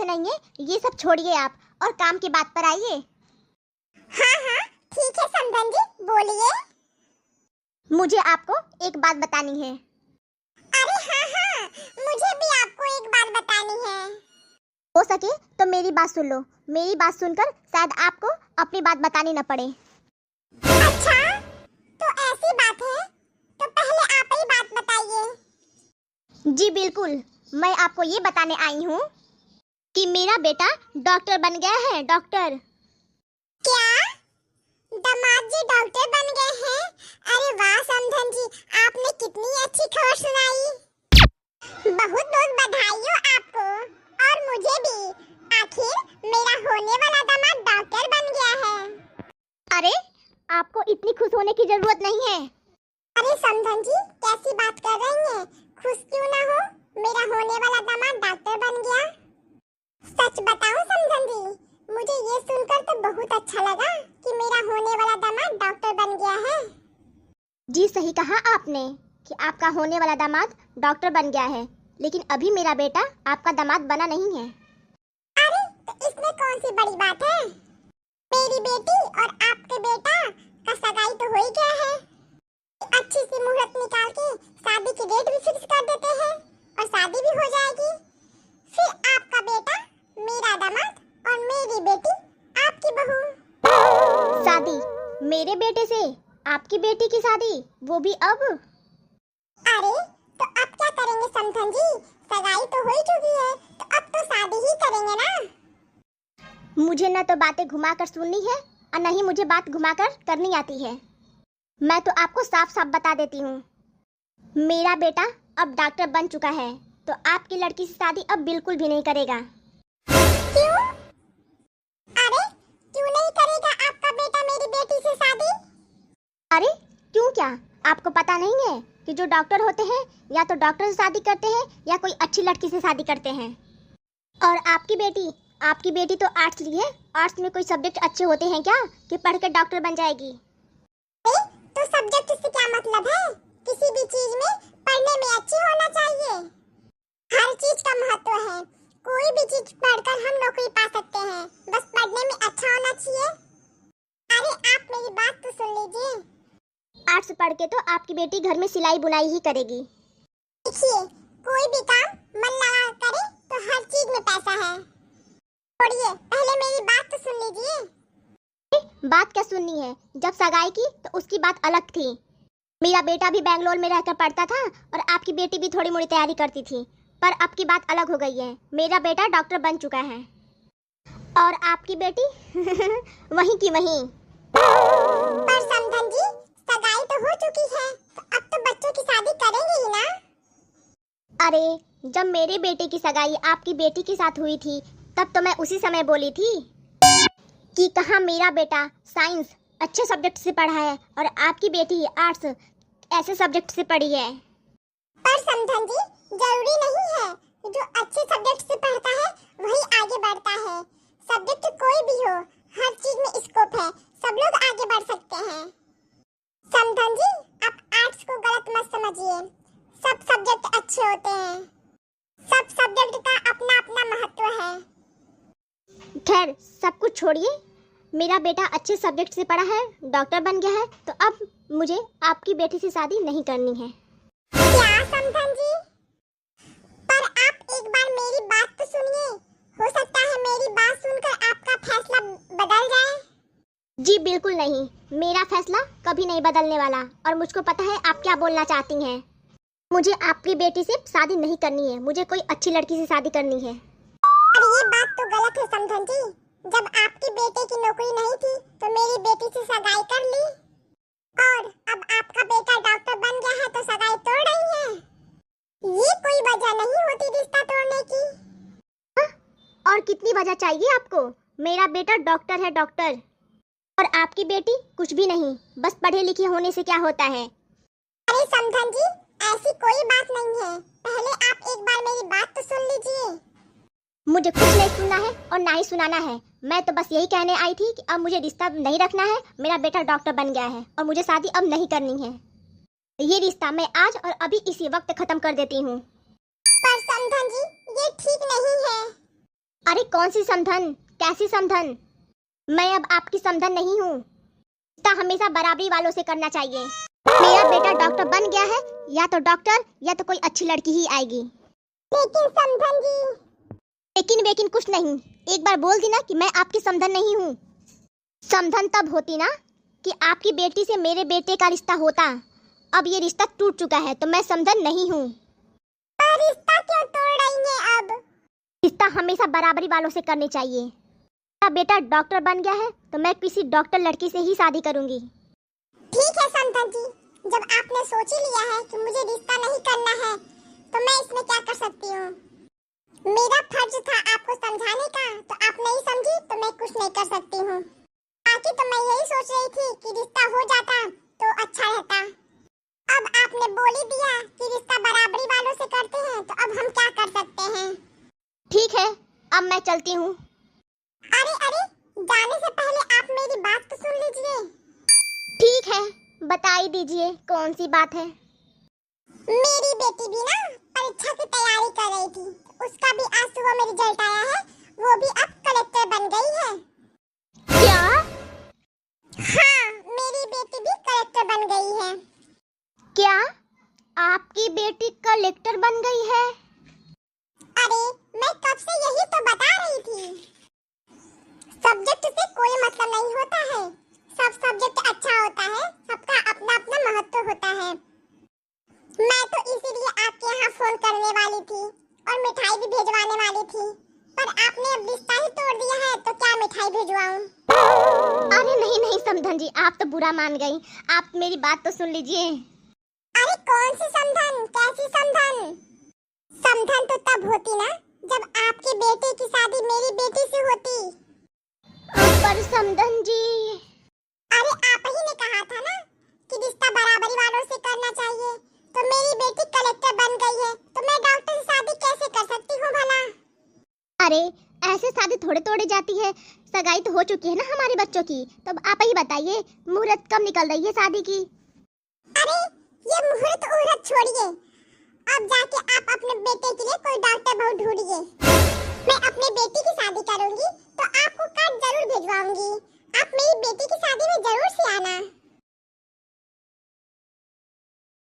से नहीं है, ये सब छोड़िए आप और काम की बात पर आइए। हाँ हाँ ठीक है समधन जी, बोलिए। मुझे आपको एक बात बतानी है। अरे हाँ हाँ, मुझे भी आपको एक बात बतानी है। हो सके तो मेरी बात सुन लो, मेरी बात सुनकर शायद आपको अपनी बात बतानी न पड़े। अच्छा, तो ऐसी बात है तो पहले आप ही बात बताइए। जी बिल्कुल, मैं आपको ये बताने आई हूँ कि मेरा बेटा डॉक्टर बन गया है, डॉक्टर। क्या दामाद जी डॉक्टर बन गए हैं? अरे वाह समधन जी, आपने कितनी अच्छी खबर सुनाई। बहुत बहुत बधाई हो आपको और मुझे भी। आखिर मेरा होने वाला दामाद डॉक्टर बन गया है। अरे आपको इतनी खुश होने की जरूरत नहीं है। अरे समधन जी, कैसी बात कर रही हैं? खुश क्यों ना हो, मेरा होने वाला दामाद डॉक्टर बन गया। सच बताऊं समधन जी, मुझे ये सुनकर तो बहुत अच्छा लगा कि मेरा होने वाला दामाद डॉक्टर बन गया है। जी सही कहा आपने कि आपका होने वाला दामाद डॉक्टर बन गया है, लेकिन अभी मेरा बेटा आपका दामाद बना नहीं है। अरे तो इसमें कौन सी बड़ी बात है? मेरी बेटी और आपके बेटा का सगाई तो हो ही गया है। अच्छी सी मुहूर्त निकाल के शादी की डेट भी फिक्स कर देते हैं और शादी भी हो जाएगी। फिर आपका बेटा मेरा दामाद और मेरी बेटी आपकी बहू। शादी मेरे बेटे से आपकी बेटी की शादी, वो भी अब? अरे तो अब क्या करेंगे समधन जी, सगाई तो हो ही चुकी है, तो अब तो शादी ही करेंगे ना। मुझे न तो बातें घुमाकर सुननी है और न ही मुझे बात घुमाकर करनी आती है। मैं तो आपको साफ साफ बता देती हूँ, मेरा बेटा अब डॉक्टर बन चुका है, तो आपकी लड़की से शादी अब बिल्कुल भी नहीं करेगा। क्यों? अरे क्यों नहीं करेगा आपका बेटा मेरी बेटी से शादी? अरे क्यों, क्या आपको पता नहीं है कि जो डॉक्टर होते हैं या तो डॉक्टर से शादी करते हैं या कोई अच्छी लड़की से शादी करते हैं। और आपकी बेटी तो आर्ट्स ली है, आर्ट्स में कोई सब्जेक्ट अच्छे होते हैं क्या कि पढ़ कर डॉक्टर बन जाएगी? तो सब्जेक्ट से क्या मतलब है? किसी भी चीज में पढ़ने में अच्छी होना चाहिए। हर चीज का महत्व है, कोई भी चीज पढ़कर हम नौकरी पा सकते हैं, बस पढ़ने में अच्छा होना चाहिए। अरे आप मेरी बात तो सुन लीजिए। आर्ट्स पढ़ के तो आपकी बेटी घर में सिलाई बुनाई ही करेगी। देखिए, कोई भी काम मन लगा करे तो हर चीज में पैसा है। छोड़िए, पहले मेरी बात तो सुन लीजिए। बात क्या सुननी है, जब सगाई की तो उसकी बात अलग थी। मेरा बेटा भी बैंगलोर में रहकर पढ़ता था और आपकी बेटी भी थोड़ी मोड़ी तैयारी करती थी, पर अब की बात अलग हो गई है। मेरा बेटा डॉक्टर बन चुका है और आपकी बेटी वहीं की वहीं। पर समधन जी, सगाई तो हो चुकी है, तो अब तो बच्चों की शादी करेंगे ही ना। अरे जब मेरे बेटे की सगाई आपकी बेटी के साथ हुई थी, तब तो मैं उसी समय बोली थी कि कहाँ मेरा बेटा साइंस अच्छे सब्जेक्ट से पढ़ा है और आपकी बेटी आर्ट्स ऐसे सब्जेक्ट से पढ़ी है। पर समधन जी, जरूरी नहीं है जो अच्छे सब्जेक्ट से पढ़ता है वही आगे बढ़ता है। सब्जेक्ट कोई भी हो, हर चीज में स्कोप है, सब लोग आगे बढ़ सकते हैं। समधन जी, आप आर्ट्स को गलत मत समझिए, सब सब्जेक्ट अच्छे होते हैं। सब सब्जेक्ट का अपना अपना महत्व है। खैर सब कुछ छोड़िए, मेरा बेटा अच्छे सब्जेक्ट से पढ़ा है, डॉक्टर बन गया है, तो अब मुझे आपकी बेटी से शादी नहीं करनी है। क्या समधन जी? पर आप एक बार मेरी बात तो सुनिए, हो सकता है मेरी बात सुनकर आपका फैसला बदल जाए। जी बिल्कुल नहीं, मेरा फैसला कभी नहीं बदलने वाला और मुझको पता है आप क्या बोलना चाहती हैं। मुझे आपकी बेटी से शादी नहीं करनी है, मुझे कोई अच्छी लड़की से शादी करनी है। पर ये बात तो गलत है समधन जी, जब आपकी बेटे की नौकरी नहीं थी तो मेरी बेटी से सगाई कर ली और अब आपका बेटा डॉक्टर बन गया है तो सगाई तोड़ रही है। ये कोई वजह नहीं होती रिश्ता तोड़ने की। और कितनी वजह चाहिए आपको? मेरा बेटा डॉक्टर है, डॉक्टर, और आपकी बेटी कुछ भी नहीं, बस पढ़े लिखे होने से क्या होता है। अरे समधन जी, ऐसी कोई बात नहीं है, पहले आप एक बार मेरी बात तो सुन लीजिए। मुझे कुछ नहीं सुनना है और ना ही सुनाना है, मैं तो बस यही कहने आई थी कि अब मुझे रिश्ता नहीं रखना है, मेरा बेटा डॉक्टर बन गया है और मुझे शादी अब नहीं करनी है। ये रिश्ता मैं आज और अभी इसी वक्त खत्म कर देती हूँ। पर समधन जी, ये ठीक नहीं है। अरे कौन सी समधन, कैसी समधन? मैं अब आपकी समधन नहीं हूँ। रिश्ता हमेशा बराबरी वालों से करना चाहिए। मेरा बेटा डॉक्टर बन गया है, या तो डॉक्टर या तो कोई अच्छी लड़की ही आएगी। लेकिन समधन जी। लेकिन कुछ नहीं, एक बार बोल दी ना कि मैं आपकी समधन नहीं हूँ। समधन तब होती ना कि आपकी बेटी से मेरे बेटे का रिश्ता होता। अब ये रिश्ता टूट चुका है तो मैं समधन नहीं हूँ। पर रिश्ता क्यों तोड़ रही हैं अब? रिश्ता हमेशा बराबरी वालों से करने चाहिए। मेरा बेटा डॉक्टर बन गया है तो मैं किसी डॉक्टर लड़की से ही शादी करूंगी। ठीक है समधन जी, जब आपने सोच ही लिया है कि मुझे रिश्ता नहीं करना है तो मैं इसमें क्या कर सकती हूँ। मेरा फर्ज था आपको समझाने का, तो आप नहीं समझी तो मैं कुछ नहीं कर सकती हूँ। बाकी तो मैं यही सोच रही थी कि रिश्ता हो जाता तो अच्छा रहता। अब आपने बोल ही दिया कि रिश्ता बराबरी वालों से करते हैं, तो अब हम क्या कर सकते हैं। ठीक है, अब मैं चलती हूँ। अरे अरे, जाने से पहले आप मेरी बात तो सुन लीजिए। ठीक है, बता ही दीजिए कौन सी बात है। मेरी बेटी भी ना परीक्षा की तैयारी कर रही थी, उसका भी आज सुबह में रिजल्ट आया है, वो भी अब कलेक्टर बन गई है। क्या? हाँ, मेरी बेटी भी कलेक्टर बन गई है। क्या आपकी बेटी कलेक्टर बन गई है? अरे मैं कब से यही तो बता रही थी। सब्जेक्ट से कोई मतलब नहीं होता है, सब सब्जेक्ट अच्छा होता है, सबका अपना अपना महत्व होता है। मैं तो इसीलिए आपके यहाँ फोन करने वाली थी और मिठाई भी भेजवाने वाली थी, पर आपने अब रिश्ता ही तोड़ दिया है तो क्या मिठाई भेजवाऊं? अरे नहीं समधन जी, आप तो बुरा मान गई। आप मेरी बात तो सुन लीजिए। अरे कौन सी समधन, कैसी समधन? समधन तो तब होती ना जब आपके बेटे की शादी मेरी बेटी से होती। पर समधन जी, अरे आप ही ने कहा था ना कि रिश्ता बराबरी वालों से करना चाहिए, तो मेरी बेटी कलेक्टर बन गई है तो मैं डॉक्टर से शादी कैसे कर सकती हूँ भला? अरे ऐसे शादी थोड़े तोड़े जाती है, सगाई तो हो चुकी है ना हमारे बच्चों की। तो अब आप ही बताइए मुहूर्त कब निकल रही है शादी की? अरे ये मुहूर्त उहूर्त छोड़िए, अब जाके आप अपने बेटे के लिए कोई डॉक्टर बहू ढूंढिए। मैं अपने बेटी की शादी करूंगी तो आपको कार्ड जरूर भिजवाऊंगी। आप मेरी बेटी की शादी में जरूर से आना।